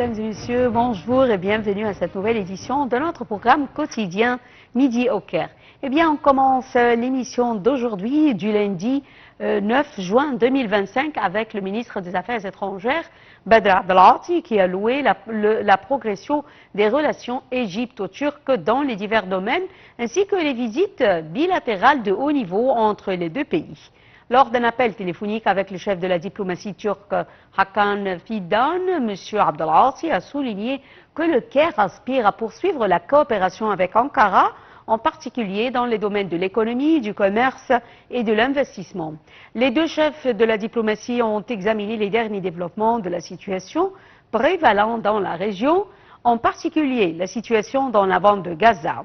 Mesdames et messieurs, bonjour et bienvenue à cette nouvelle édition de notre programme quotidien Midi au Caire. Eh bien, on commence l'émission d'aujourd'hui, du lundi 9 juin 2025, avec le ministre des Affaires étrangères, Badr Abdelati, qui a loué la progression des relations égypto-turques dans les divers domaines, ainsi que les visites bilatérales de haut niveau entre les deux pays. Lors d'un appel téléphonique avec le chef de la diplomatie turque Hakan Fidan, M. Abdelati a souligné que le Caire aspire à poursuivre la coopération avec Ankara, en particulier dans les domaines de l'économie, du commerce et de l'investissement. Les deux chefs de la diplomatie ont examiné les derniers développements de la situation prévalant dans la région, en particulier la situation dans la bande de Gaza.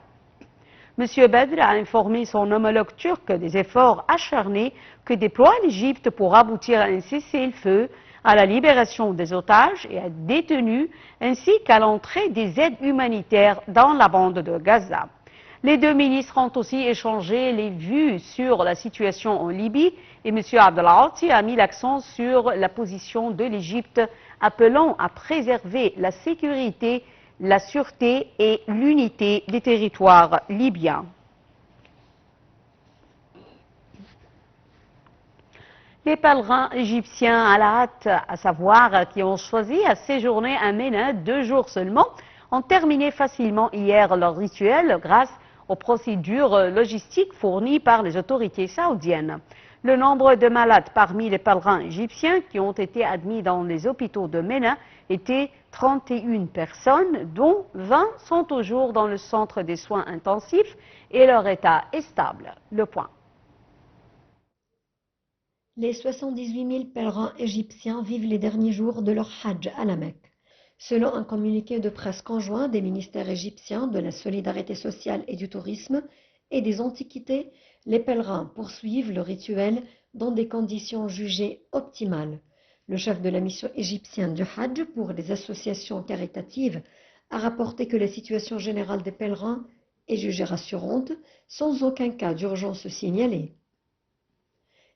M. Badr a informé son homologue turc des efforts acharnés que déploie l'Égypte pour aboutir à un cessez-le-feu, à la libération des otages et à détenus, ainsi qu'à l'entrée des aides humanitaires dans la bande de Gaza. Les deux ministres ont aussi échangé les vues sur la situation en Libye et M. Abdelati a mis l'accent sur la position de l'Égypte, appelant à préserver la sécurité, la sûreté et l'unité des territoires libyens. Les pèlerins égyptiens à la hâte, à savoir qui ont choisi à séjourner à Ménin 2 jours seulement, ont terminé facilement hier leur rituel grâce aux procédures logistiques fournies par les autorités saoudiennes. Le nombre de malades parmi les pèlerins égyptiens qui ont été admis dans les hôpitaux de Ménin était 31 personnes, dont 20 sont toujours dans le centre des soins intensifs et leur état est stable. Le point. Les 78 000 pèlerins égyptiens vivent les derniers jours de leur Hajj à la Mecque. Selon un communiqué de presse conjoint des ministères égyptiens de la solidarité sociale et du tourisme et des antiquités, les pèlerins poursuivent le rituel dans des conditions jugées optimales. Le chef de la mission égyptienne du Hajj pour les associations caritatives a rapporté que la situation générale des pèlerins est jugée rassurante, sans aucun cas d'urgence signalé.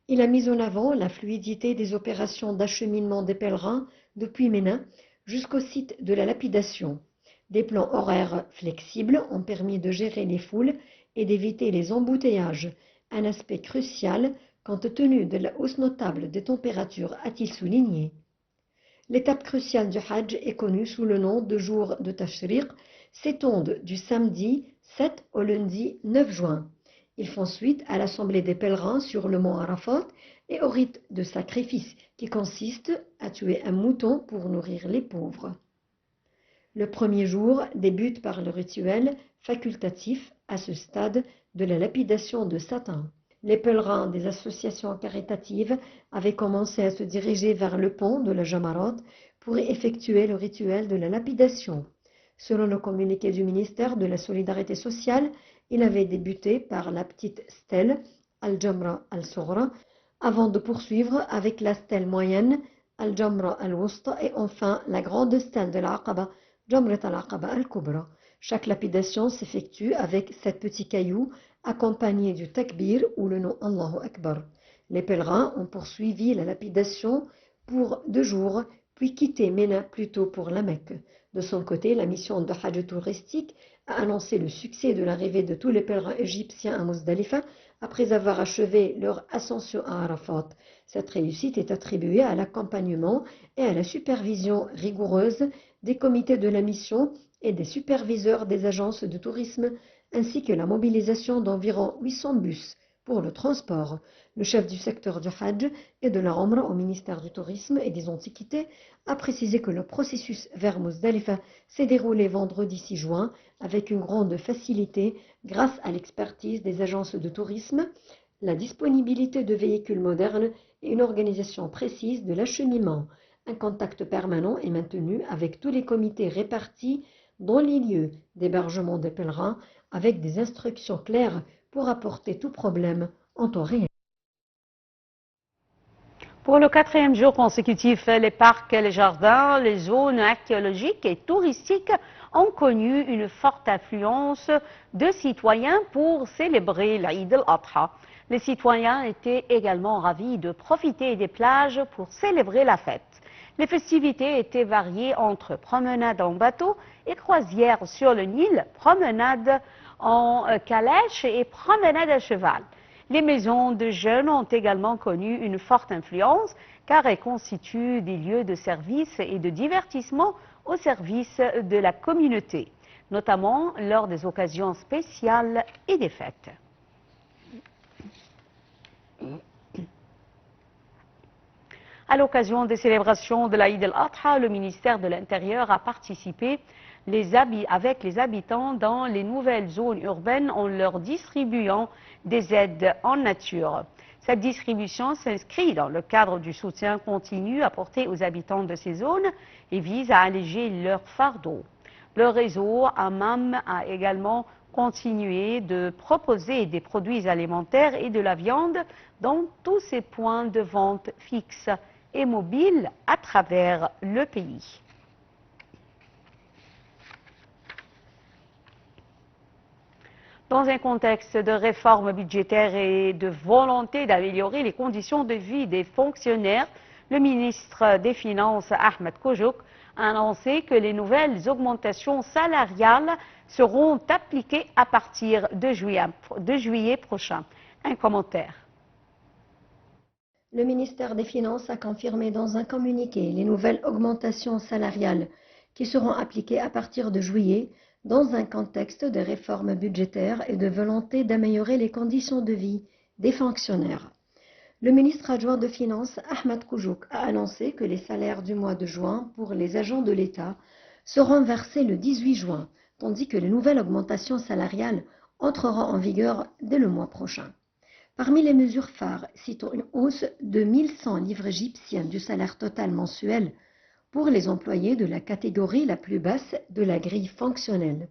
Il a mis en avant la fluidité des opérations d'acheminement des pèlerins depuis Ménin jusqu'au site de la lapidation. Des plans horaires flexibles ont permis de gérer les foules et d'éviter les embouteillages, un aspect crucial compte tenu de la hausse notable des températures, a-t-il souligné. L'étape cruciale du Hajj est connue sous le nom de jour de Tashriq, s'étendent du samedi 7 au lundi 9 juin. Ils font suite à l'assemblée des pèlerins sur le mont Arafat et au rite de sacrifice qui consiste à tuer un mouton pour nourrir les pauvres. Le premier jour débute par le rituel facultatif à ce stade de la lapidation de Satan. Les pèlerins des associations caritatives avaient commencé à se diriger vers le pont de la Jamarat pour effectuer le rituel de la lapidation. Selon le communiqué du ministère de la Solidarité sociale, il avait débuté par la petite stèle Al-Jamra Al-Soghra avant de poursuivre avec la stèle moyenne Al-Jamra Al-Wusta et enfin la grande stèle de l'Aqaba, Jamrat Al-Aqaba Al-Kubra. Chaque lapidation s'effectue avec 7 petits cailloux accompagnés du takbir ou le nom Allahu Akbar. Les pèlerins ont poursuivi la lapidation pour 2 jours, puis quitté Ménin plus tôt pour la Mecque. De son côté, la mission de Hajj touristique a annoncé le succès de l'arrivée de tous les pèlerins égyptiens à Muzdalifa après avoir achevé leur ascension à Arafat. Cette réussite est attribuée à l'accompagnement et à la supervision rigoureuse des comités de la mission et des superviseurs des agences de tourisme, ainsi que la mobilisation d'environ 800 bus pour le transport. Le chef du secteur du Hajj et de la Umrah au ministère du Tourisme et des Antiquités a précisé que le processus vers Muzdalifa s'est déroulé vendredi 6 juin avec une grande facilité grâce à l'expertise des agences de tourisme, la disponibilité de véhicules modernes et une organisation précise de l'acheminement. Un contact permanent est maintenu avec tous les comités répartis dans les lieux d'hébergement des pèlerins avec des instructions claires pour apporter tout problème en temps réel. Pour le 4e jour consécutif, les parcs, les jardins, les zones archéologiques et touristiques ont connu une forte affluence de citoyens pour célébrer l'Eid al-Adha. Les citoyens étaient également ravis de profiter des plages pour célébrer la fête. Les festivités étaient variées entre promenade en bateau et croisière sur le Nil, promenade en calèche et promenade à cheval. Les maisons de jeunes ont également connu une forte influence car elles constituent des lieux de service et de divertissement au service de la communauté, notamment lors des occasions spéciales et des fêtes. À l'occasion des célébrations de l'Aïd al-Adha, le ministère de l'Intérieur a participé avec les habitants dans les nouvelles zones urbaines en leur distribuant des aides en nature. Cette distribution s'inscrit dans le cadre du soutien continu apporté aux habitants de ces zones et vise à alléger leur fardeau. Le réseau AMAM a également continué de proposer des produits alimentaires et de la viande dans tous ses points de vente fixes et mobiles à travers le pays. Dans un contexte de réforme budgétaire et de volonté d'améliorer les conditions de vie des fonctionnaires, le ministre des Finances, Ahmed Koujouk, a annoncé que les nouvelles augmentations salariales seront appliquées à partir de juillet prochain. Un commentaire. Le ministère des Finances a confirmé dans un communiqué les nouvelles augmentations salariales qui seront appliquées à partir de juillet dans un contexte de réforme budgétaire et de volonté d'améliorer les conditions de vie des fonctionnaires. Le ministre adjoint de Finances, Ahmed Koujouk, a annoncé que les salaires du mois de juin pour les agents de l'État seront versés le 18 juin, tandis que les nouvelles augmentations salariales entreront en vigueur dès le mois prochain. Parmi les mesures phares, citons une hausse de 1100 livres égyptiennes du salaire total mensuel pour les employés de la catégorie la plus basse de la grille fonctionnelle.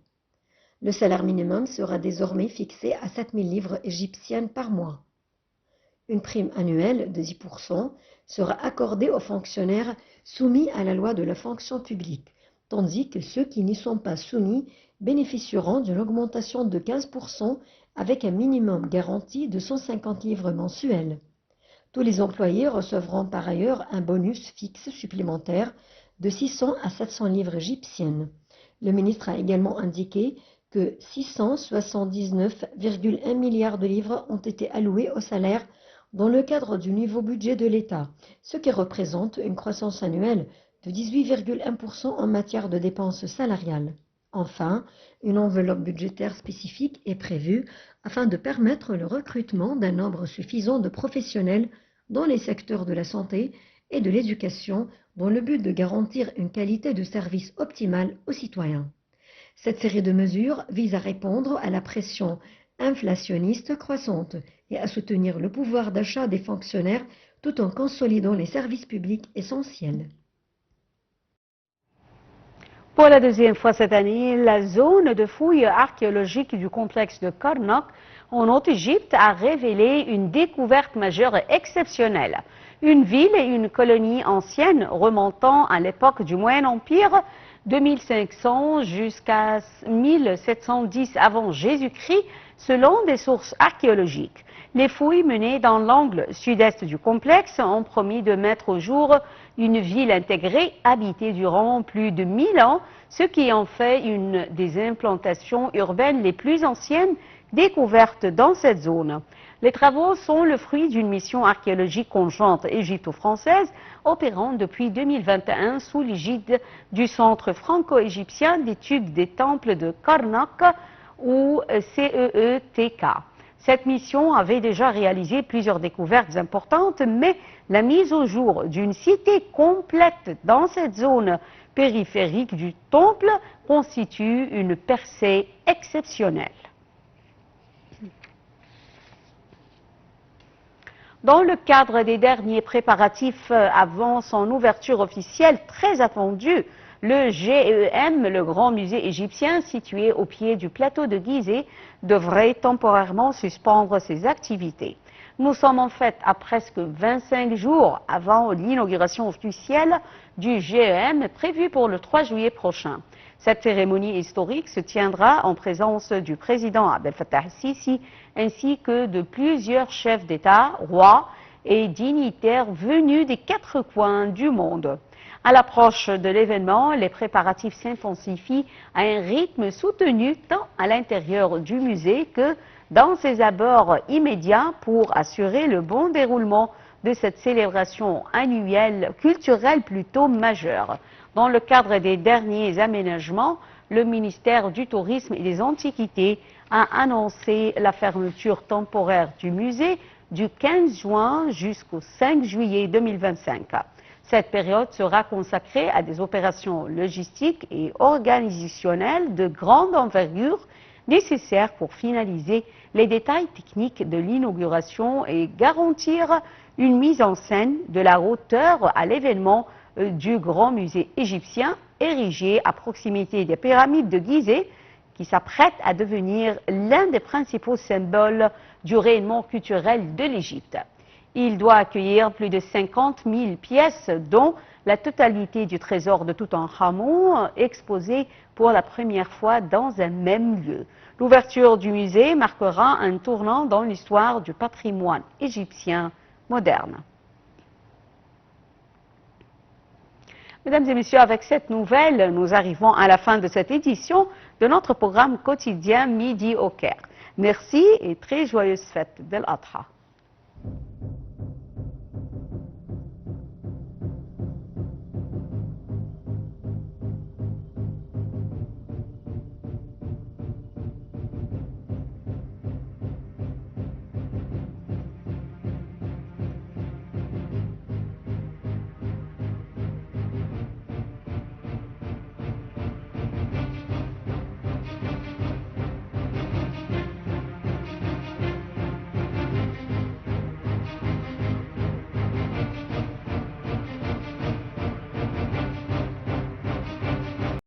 Le salaire minimum sera désormais fixé à 7000 livres égyptiennes par mois. Une prime annuelle de 10% sera accordée aux fonctionnaires soumis à la loi de la fonction publique, tandis que ceux qui n'y sont pas soumis bénéficieront d'une augmentation de 15% avec un minimum garanti de 150 livres mensuels. Tous les employés recevront par ailleurs un bonus fixe supplémentaire de 600 à 700 livres égyptiennes. Le ministre a également indiqué que 679,1 milliards de livres ont été alloués au salaire dans le cadre du nouveau budget de l'État, ce qui représente une croissance annuelle de 18,1% en matière de dépenses salariales. Enfin, une enveloppe budgétaire spécifique est prévue afin de permettre le recrutement d'un nombre suffisant de professionnels dans les secteurs de la santé et de l'éducation dans le but de garantir une qualité de service optimale aux citoyens. Cette série de mesures vise à répondre à la pression inflationniste croissante et à soutenir le pouvoir d'achat des fonctionnaires tout en consolidant les services publics essentiels. Pour la deuxième fois cette année, la zone de fouilles archéologiques du complexe de Karnak en Haute-Égypte a révélé une découverte majeure et exceptionnelle. Une ville et une colonie ancienne remontant à l'époque du Moyen Empire, 2500 jusqu'à 1710 avant Jésus-Christ, selon des sources archéologiques. Les fouilles menées dans l'angle sud-est du complexe ont promis de mettre au jour une ville intégrée, habitée durant plus de 1000 ans, ce qui en fait une des implantations urbaines les plus anciennes découvertes dans cette zone. Les travaux sont le fruit d'une mission archéologique conjointe égypto-française opérant depuis 2021 sous l'égide du Centre franco-égyptien d'études des temples de Karnak ou CEETK. Cette mission avait déjà réalisé plusieurs découvertes importantes, mais la mise au jour d'une cité complète dans cette zone périphérique du temple constitue une percée exceptionnelle. Dans le cadre des derniers préparatifs avant son ouverture officielle très attendue, le GEM, le Grand Musée égyptien situé au pied du plateau de Gizeh, devrait temporairement suspendre ses activités. Nous sommes en fait à presque 25 jours avant l'inauguration officielle du GEM prévue pour le 3 juillet prochain. Cette cérémonie historique se tiendra en présence du président Abdel Fattah el-Sisi ainsi que de plusieurs chefs d'État, rois et dignitaires venus des 4 coins du monde. À l'approche de l'événement, les préparatifs s'intensifient à un rythme soutenu tant à l'intérieur du musée que dans ses abords immédiats pour assurer le bon déroulement de cette célébration annuelle culturelle plutôt majeure. Dans le cadre des derniers aménagements, le ministère du Tourisme et des Antiquités a annoncé la fermeture temporaire du musée du 15 juin jusqu'au 5 juillet 2025. Cette période sera consacrée à des opérations logistiques et organisationnelles de grande envergure nécessaires pour finaliser les détails techniques de l'inauguration et garantir une mise en scène de la hauteur à l'événement du Grand Musée égyptien érigé à proximité des pyramides de Gizeh, qui s'apprête à devenir l'un des principaux symboles du rayonnement culturel de l'Égypte. Il doit accueillir plus de 50 000 pièces, dont la totalité du trésor de Toutankhamon, exposé pour la première fois dans un même lieu. L'ouverture du musée marquera un tournant dans l'histoire du patrimoine égyptien moderne. Mesdames et messieurs, avec cette nouvelle, nous arrivons à la fin de cette édition de notre programme quotidien Midi au Caire. Merci et très joyeuse fête d'El Adha.